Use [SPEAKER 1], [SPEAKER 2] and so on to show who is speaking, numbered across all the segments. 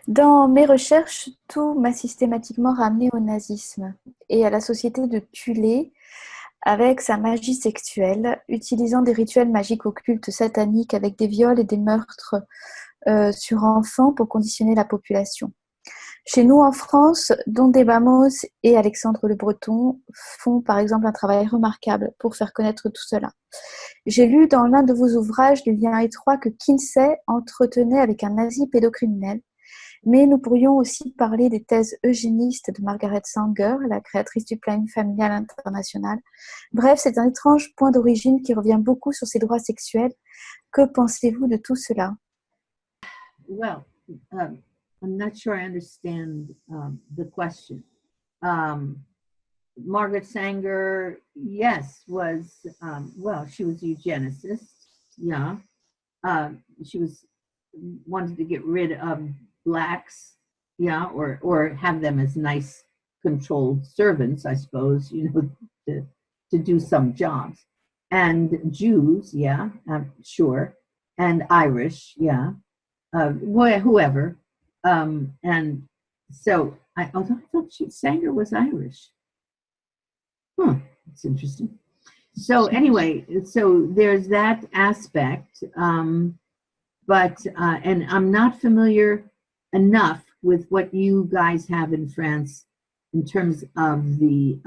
[SPEAKER 1] Dans mes recherches, tout m'a systématiquement ramené au nazisme et à la société de Thulé avec sa magie sexuelle, utilisant des rituels magiques occultes sataniques avec des viols et des meurtres sur enfants pour conditionner la population. Chez nous en France, Don Desbamos et Alexandre Le Breton font par exemple un travail remarquable pour faire connaître tout cela. J'ai lu dans l'un de vos ouvrages le lien étroit que Kinsey entretenait avec un nazi pédocriminel. Mais nous pourrions aussi parler des thèses eugénistes de Margaret Sanger, la créatrice du planning familial international. Bref, c'est un étrange point d'origine qui revient beaucoup sur ces droits sexuels. Que pensez-vous de tout cela?
[SPEAKER 2] Well, I'm not sure I understand the question. Margaret Sanger, yes, was, well, she was a eugenicist, yeah. She wanted to get rid of Blacks, yeah, or have them as nice controlled servants, I suppose, you know, to do some jobs. And Jews, yeah, sure, and Irish, yeah, whoever. And so I thought Sanger was Irish. That's interesting. So anyway, so there's that aspect, but and I'm not familiar enough with what you guys have in France in terms of the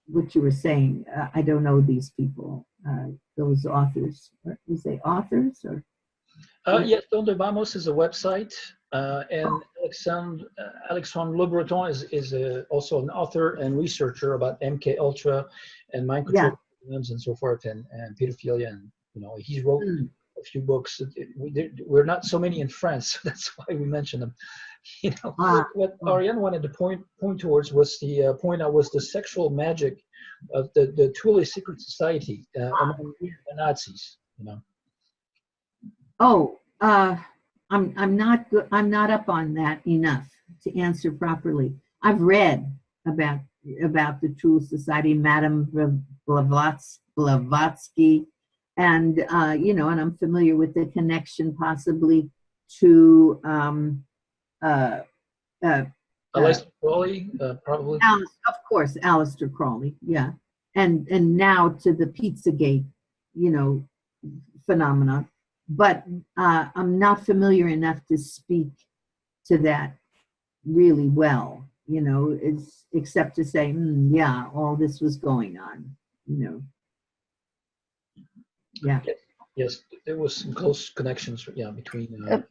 [SPEAKER 2] what you were saying. I don't know these people, those authors. Was they authors or?
[SPEAKER 3] Yes, Don Desbamos is a website, and Alexandre Le Breton is also an author and researcher about MK Ultra and mind control programs and so forth, and pedophilia, and you know he wrote a few books. We're not so many in France, so that's why we mention them. You know, what Ariane wanted to point towards was the the sexual magic of the Thule secret society among the Nazis. You know.
[SPEAKER 2] Oh, I'm not good. I'm not up on that enough to answer properly. I've read about the Thule Society, Madame Blavatsky, and you know, and I'm familiar with the connection possibly to
[SPEAKER 3] Aleister Crowley, probably.
[SPEAKER 2] Of course, Aleister Crowley, yeah, and now to the Pizzagate, you know, phenomenon. But I'm not familiar enough to speak to that really well, you know, except to say, yeah, all this was going on, you know. Yeah.
[SPEAKER 3] Yes, there was some close connections, yeah, between.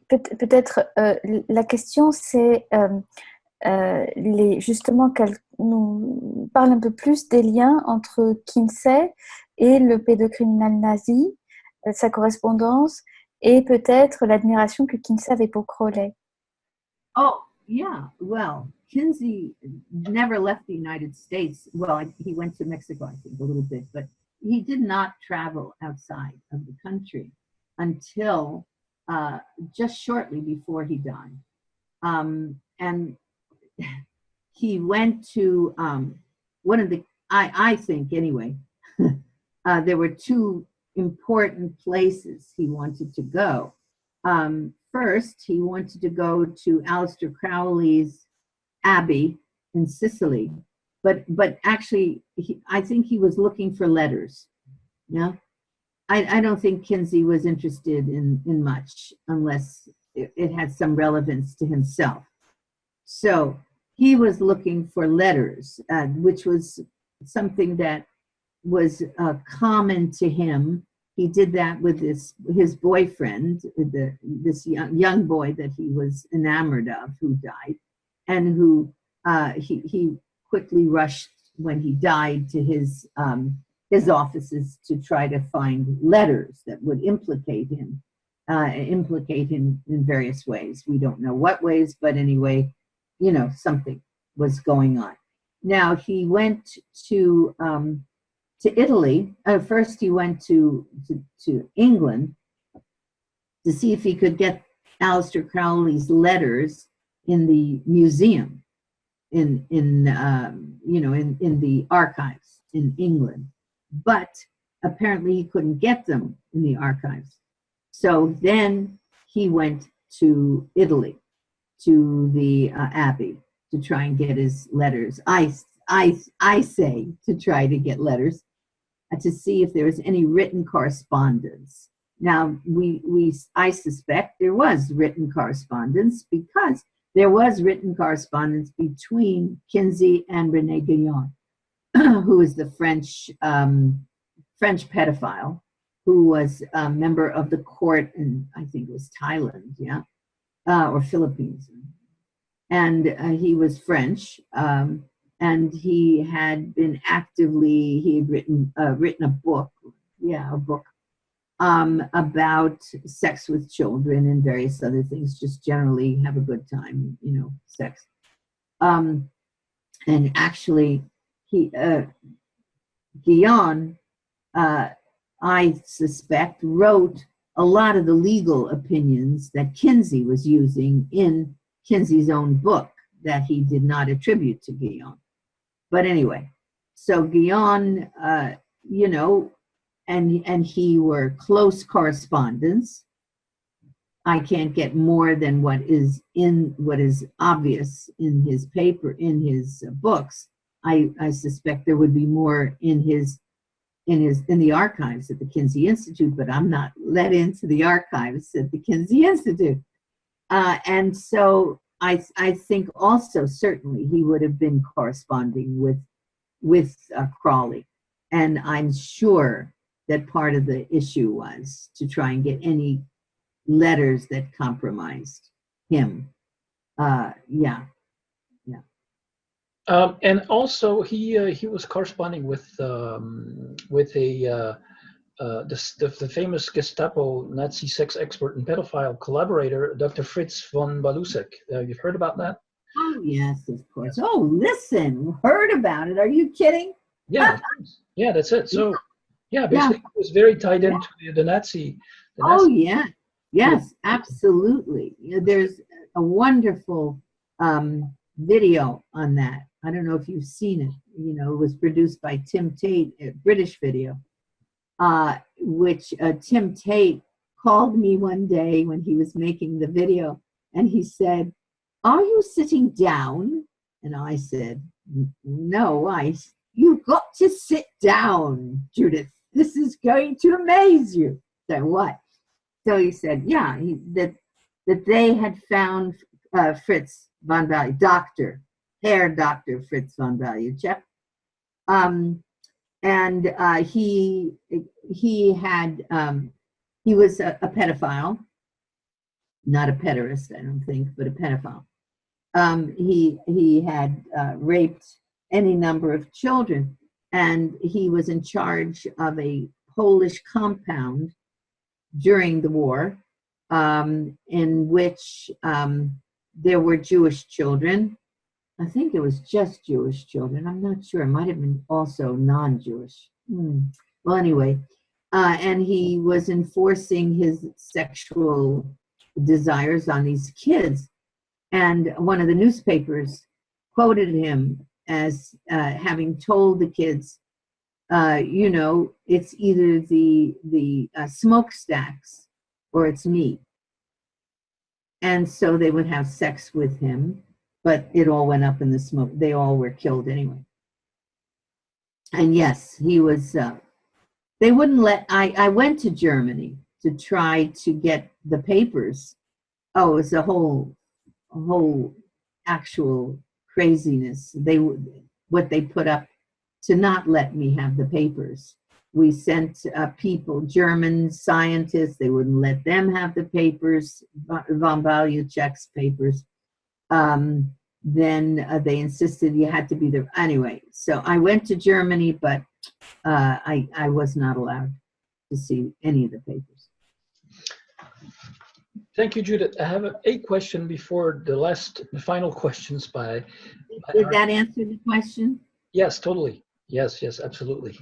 [SPEAKER 1] Peut-être la question c'est justement qu'elle nous parle un peu plus des liens entre Kinsey et le pédocriminel nazi, sa correspondance et peut-être l'admiration que Kinsey avait pour Crowley.
[SPEAKER 2] Oh, yeah. Well, Kinsey never left the United States. Well, he went to Mexico, I think, a little bit, but he did not travel outside of the country until just shortly before he died. And he went to one of the, I think anyway, there were two important places he wanted to go. First, he wanted to go to Aleister Crowley's abbey in Sicily, but actually, I think he was looking for letters. Yeah, I don't think Kinsey was interested in much unless it had some relevance to himself. So he was looking for letters, which was something that was common to him. He did that with his boyfriend, this young boy that he was enamored of, who died, and who he quickly rushed when he died to his offices to try to find letters that would implicate him in various ways. We don't know what ways, but anyway, you know, something was going on. Now he went to Italy. First, he went to England to see if he could get Aleister Crowley's letters in the museum, in the archives in England. But apparently, he couldn't get them in the archives. So then he went to Italy, to the Abbey, to try and get his letters. I say to try to get letters to see if there was any written correspondence. Now, I suspect there was written correspondence, because there was written correspondence between Kinsey and René Guyon, who is the French pedophile who was a member of the court in, I think it was Thailand, yeah, or Philippines. And he was French, and he had been he had written a book, about sex with children and various other things, just generally have a good time, sex. And actually, Guyon, I suspect, wrote a lot of the legal opinions that Kinsey was using in Kinsey's own book that he did not attribute to Guyon. But anyway, so Guyon, and he were close correspondents. I can't get more than what is obvious in his paper, in his books. I suspect there would be more in the archives at the Kinsey Institute, but I'm not let into the archives at the Kinsey Institute. And so I think also certainly he would have been corresponding with Crowley. And I'm sure that part of the issue was to try and get any letters that compromised him.
[SPEAKER 3] And also, he was corresponding with the famous Gestapo Nazi sex expert and pedophile collaborator, Dr. Fritz von Balusek. You've heard about that?
[SPEAKER 2] Oh, yes, of course. Oh, listen, heard about it. Are you kidding?
[SPEAKER 3] Yeah, yeah, that's it. So, yeah, basically, it was very tied into the Nazi.
[SPEAKER 2] Oh, yeah. Yes, absolutely. There's a wonderful video on that. I don't know if you've seen it. It was produced by Tim Tate, a British video, which Tim Tate called me one day when he was making the video, and he said, "Are you sitting down?" And I said, "No, you've got to sit down, Judith. This is going to amaze you." So what? So he said, yeah, that they had found Fritz von Baluchek, Herr Dr. Fritz von Baluchek, and he was a pedophile, not a pederast, I don't think, but a pedophile. He had raped any number of children, and he was in charge of a Polish compound during the war, in which there were Jewish children. I think it was just Jewish children. I'm not sure. It might have been also non-Jewish. Well, anyway, and he was enforcing his sexual desires on these kids. And one of the newspapers quoted him as having told the kids, it's either the smokestacks or it's me. And so they would have sex with him, but it all went up in the smoke. They all were killed anyway. And yes, he was, they wouldn't let, I went to Germany to try to get the papers. Oh, it was a whole actual craziness. What they put up to not let me have the papers. We sent people, German scientists, they wouldn't let them have the papers, von Baluchek's papers. Then they insisted you had to be there. Anyway, so I went to Germany, but I was not allowed to see any of the papers.
[SPEAKER 3] Thank you, Judith. I have 8 questions before the final questions by
[SPEAKER 2] Did that answer the question?
[SPEAKER 3] Yes, totally. Yes, absolutely.